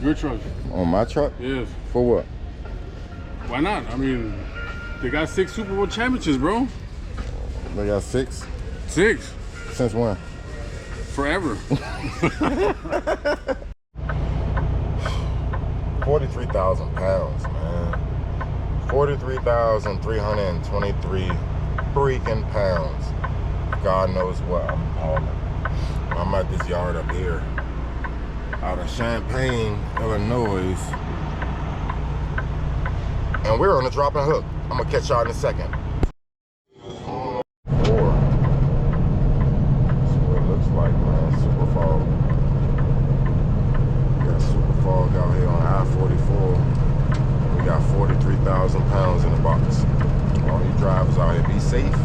Your truck. On my truck? Yes. For what? Why not? I mean, they got 6 Super Bowl championships, bro. They got 6? 6. Since when? Forever. 43,000 pounds, man. 43,323 freaking pounds. God knows what I'm hauling. I'm at this yard up here out of Champaign, Illinois. And we're on a drop and hook. I'm gonna catch y'all in a second. That's what it looks like, man. Super fog. We got super fog out here on I-44. We got 43,000 pounds in the box. All you drivers out here, be safe.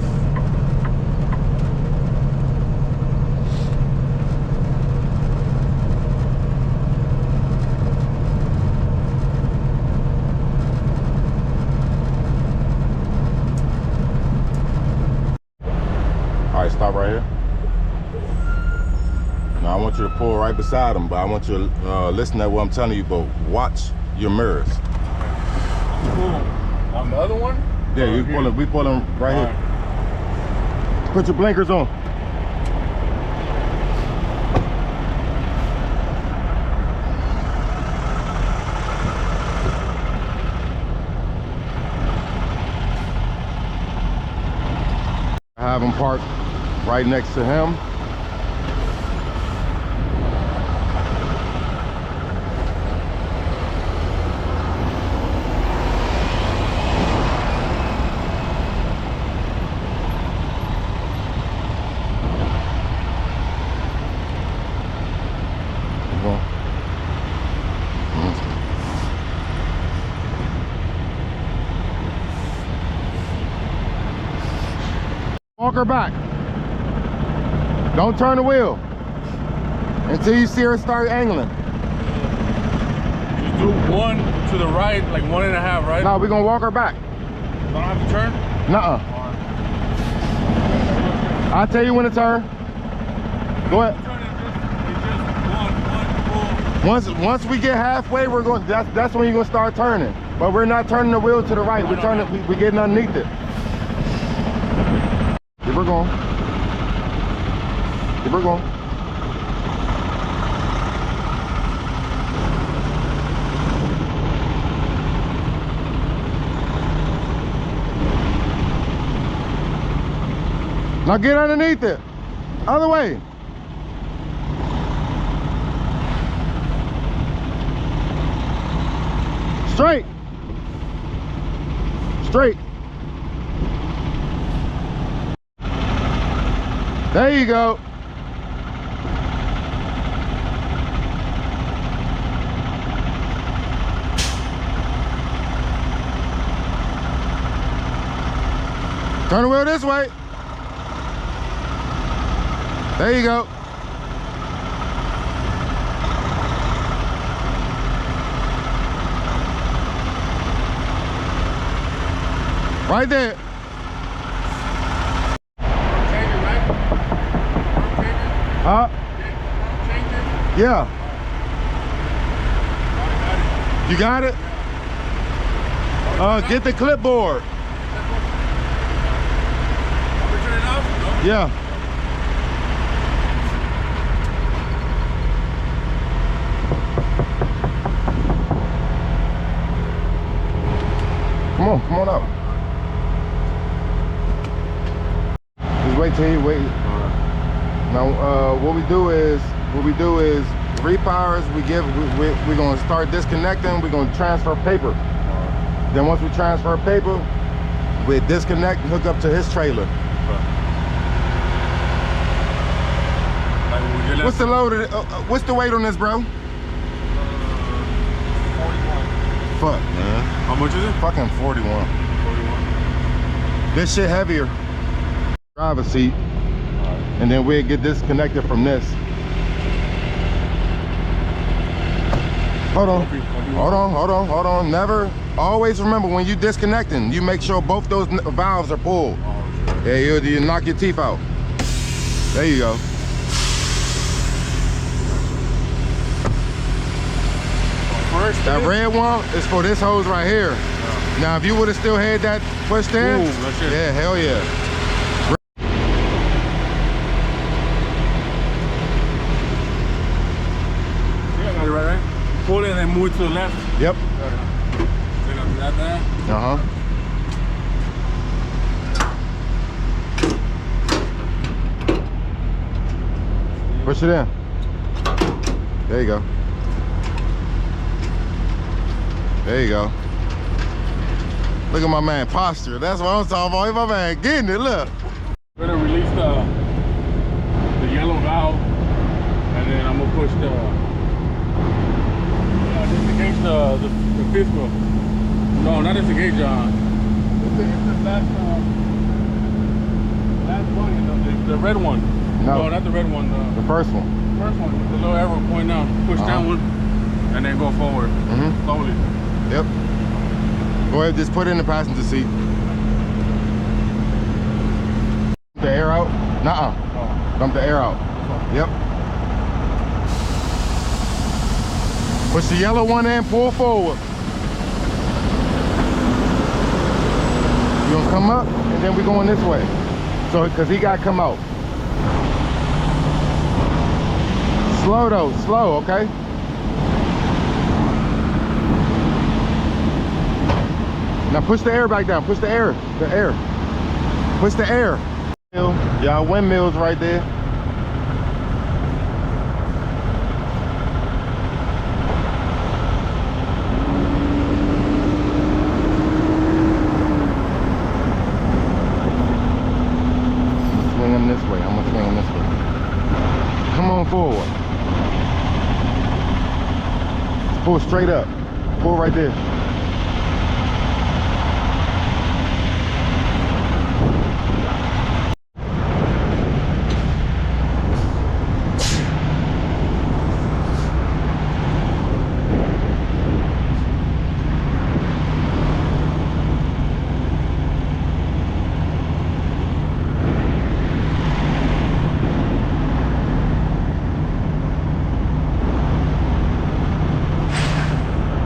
Stop right here. Now I want you to pull right beside them, but I want you to listen to what I'm telling you, but watch your mirrors. Cool. On the other one? Yeah, we pull them right here. Put your blinkers on. I have them parked right next to him. Walk her back. Don't turn the wheel until you see her start angling. Just do 1 to the right, like 1.5, right? No, we're gonna walk her back. Don't have to turn? Nuh-uh. I'll tell you when to turn. Go ahead. Once we get halfway, we're going. That's when you're gonna start turning. But we're not turning the wheel to the right. We're turning. We're getting underneath it. Here we're going. Here we're going. Now get underneath it. Other way. Straight. Straight. There you go. Turn the wheel this way. There you go. Right there. Huh? Yeah. You got it? Get the clipboard. Yeah. Come on up. Just wait till you wait. Now, what we do is repowers. We're gonna start disconnecting. We're gonna transfer paper. Then once we transfer paper, we disconnect and hook up to his trailer. What's the load of what's the weight on this, bro? 41. Fuck, man. How much is it? Fucking 41. 41. This shit heavier. Driver seat. And then we'll get disconnected from this. Hold on. Never, always remember when you disconnecting, you make sure both those valves are pulled. Yeah, you knock your teeth out. There you go. reverse. That red one is for this hose right here. Now, if you would have still had that pushed in, that's it. yeah, hell yeah. Yeah, got it right. Pull it and then move it to the left. Yep. Take up that there. Uh-huh. Push it in. There you go. There you go. Look at my man posture. That's what I'm talking about. My man getting it, look. We're gonna release the yellow valve, and then I'm gonna push disengage the fifth wheel. No, not disengage, it's the last one, you know, the red one. No, not the red one. The first one. First one, the little arrow point down. Push downward, and then go forward slowly. Yep. Go ahead, just put it in the passenger seat. The air out? Nuh-uh. Dump the air out. Yep. Push the yellow one in, pull forward. You're gonna come up, and then we're going this way. So, because he got to come out. Slow though, slow, okay? Now push the air back down, push the air, push the air. Y'all windmills right there. Swing them this way, I'm gonna swing them this way. Come on forward. Pull straight up, pull right there.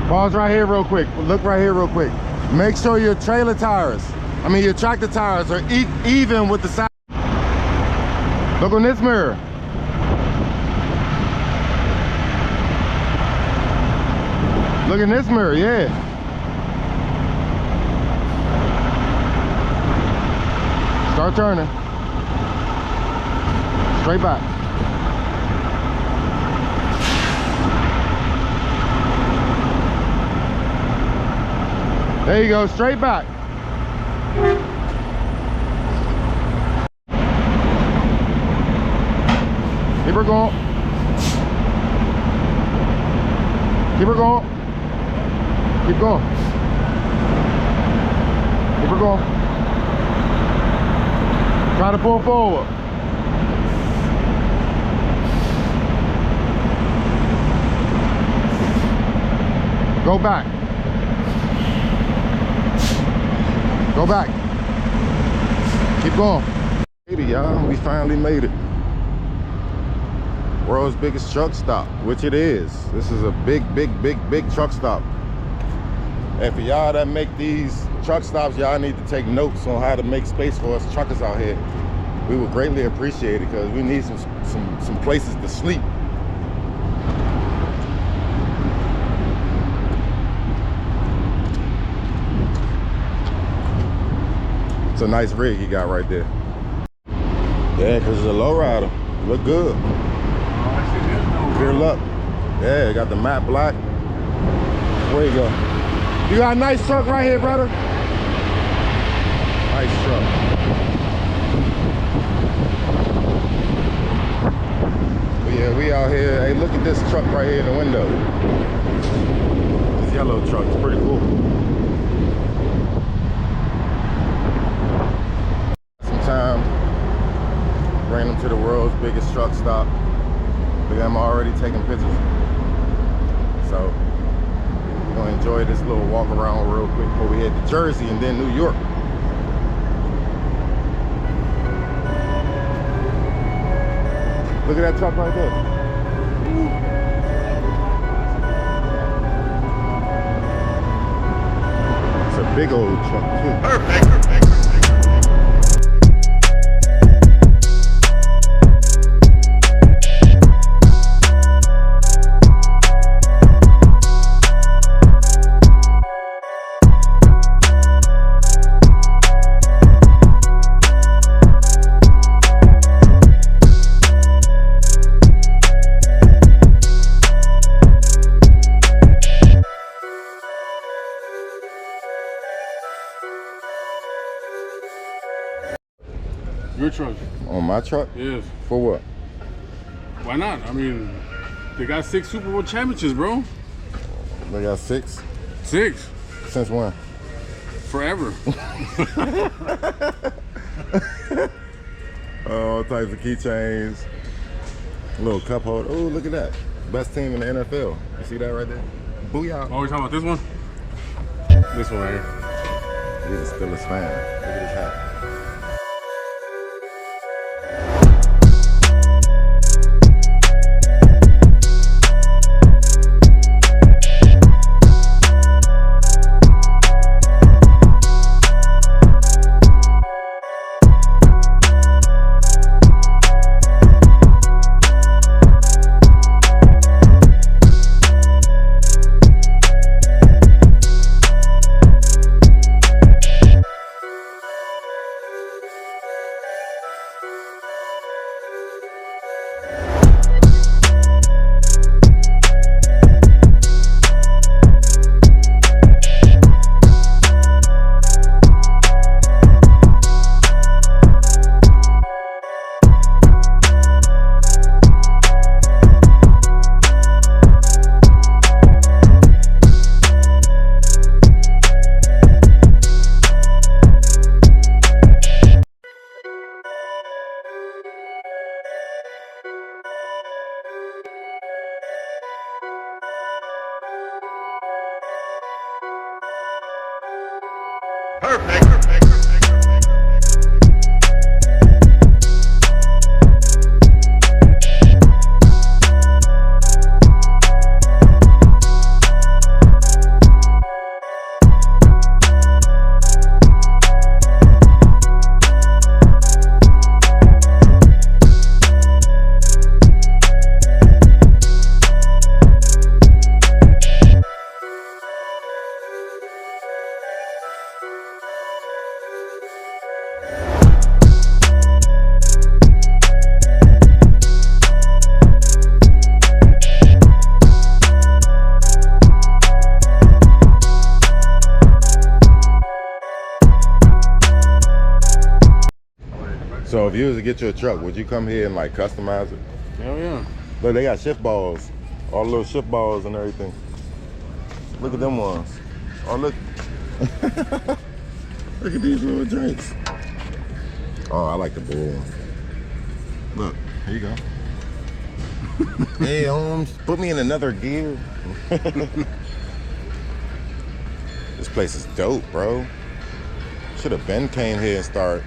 Pause right here real quick. Look right here real quick. Make sure your trailer tires, your tractor tires are even with the side. Look on this mirror. Look in this mirror, yeah. Start turning. Straight back. There you go, straight back. Keep her going. Keep her going. Keep going. Keep her going. Try to pull forward. Go back. Go back. Keep going. Y'all, we finally made it. World's biggest truck stop, which it is. This is a big truck stop. And for y'all that make these truck stops, y'all need to take notes on how to make space for us truckers out here. We would greatly appreciate it because we need some places to sleep. It's a nice rig you got right there. Yeah, because it's a lowrider. Look good. Pure luck. Yeah, got the matte black. Where you go? You got a nice truck right here, brother. Nice truck. But yeah, we out here. Hey, look at this truck right here in the window. This yellow truck is pretty cool. Time, bring them to the world's biggest truck stop. Look at them already taking pictures. So we're gonna enjoy this little walk around real quick before we head to Jersey and then New York. Look at that truck right there. big old truck too. Perfect. Your truck. On my truck? Yes. For what? Why not? I mean, they got 6 Super Bowl championships, bro. They got 6? 6. Since when? Forever. All types of keychains. A little cup holder. Oh, look at that. Best team in the NFL. You see that right there? Booyah. Oh, we talking about this one? This one right here. He's a Steelers fan. Look at his hat. So if you was to get you a truck, would you come here and like customize it? Hell yeah. Look, they got shift balls. All the little shift balls and everything. Look at them ones. Oh, look. Look at these little drinks. Oh, I like the bull one. Look, here you go. Hey, Holmes, put me in another gear. This place is dope, bro. Should have been came here and start.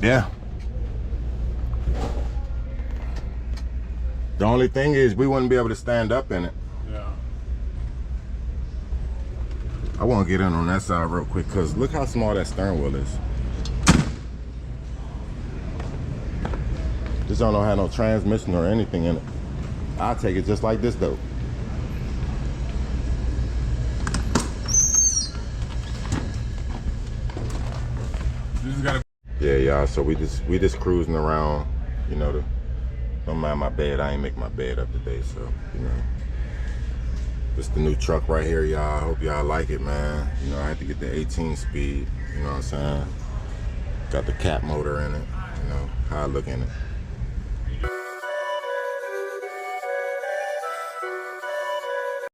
Yeah. The only thing is we wouldn't be able to stand up in it. Yeah. I want to get in on that side real quick because look how small that steering wheel is. This don't have no transmission or anything in it. I'll take it just like this though. You just gotta. Yeah, y'all. So we just cruising around, you know, Don't mind my bed. I ain't make my bed up today, so you know. This the new truck right here, y'all. I hope y'all like it, man. You know, I had to get the 18 speed. You know what I'm saying? Got the cat motor in it. You know how I look in it.